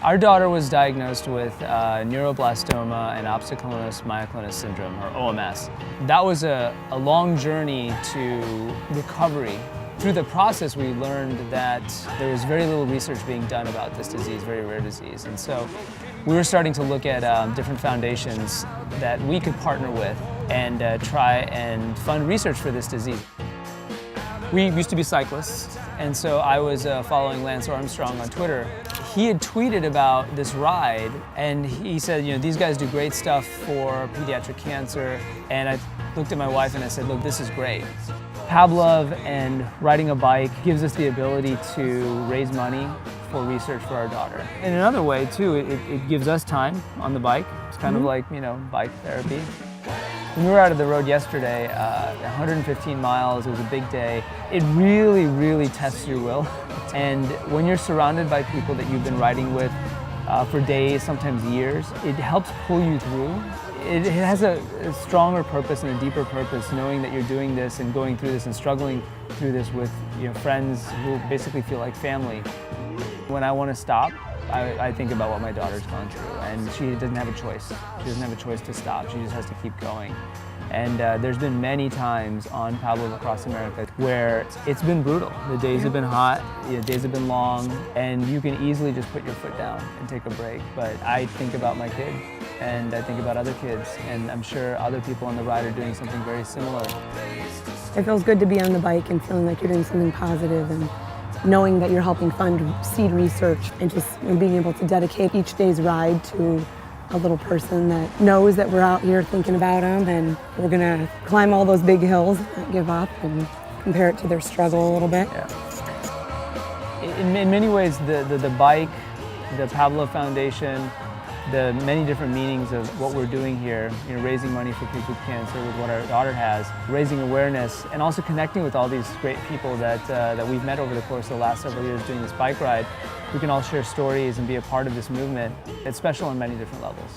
Our daughter was diagnosed with neuroblastoma and optic-colloidal myoclonus syndrome, or OMS. That was a long journey to recovery. Through the process, we learned that there was very little research being done about this disease, very rare disease. And so we were starting to look at different foundations that we could partner with and try and fund research for this disease. We used to be cyclists, and so I was following Lance Armstrong on Twitter. He had tweeted about this ride, and he said, these guys do great stuff for pediatric cancer. And I looked at my wife and I said, look, this is great. Pablove and riding a bike gives us the ability to raise money for research for our daughter. In another way, too, it gives us time on the bike. It's kind of like, bike therapy. When we were out of the road yesterday, 115 miles, it was a big day. It really, really tests your will. And when you're surrounded by people that you've been riding with for days, sometimes years, it helps pull you through. It has a stronger purpose and a deeper purpose, knowing that you're doing this and going through this and struggling through this with friends who basically feel like family. When I want to stop, I think about what my daughter's gone through, and she doesn't have a choice. She doesn't have a choice to stop. She just has to keep going. And there's been many times on Pablove Across America where it's been brutal. The days have been hot, the days have been long, and you can easily just put your foot down and take a break. But I think about my kid, and I think about other kids, and I'm sure other people on the ride are doing something very similar. It feels good to be on the bike and feeling like you're doing something positive, and knowing that you're helping fund seed research, and just being able to dedicate each day's ride to a little person that knows that we're out here thinking about them, and we're gonna climb all those big hills, not give up, and compare it to their struggle a little bit. Yeah. In many ways, the bike, the Pablove Foundation, the many different meanings of what we're doing here, raising money for people with cancer with what our daughter has, raising awareness, and also connecting with all these great people that we've met over the course of the last several years doing this bike ride. We can all share stories and be a part of this movement. It's special on many different levels.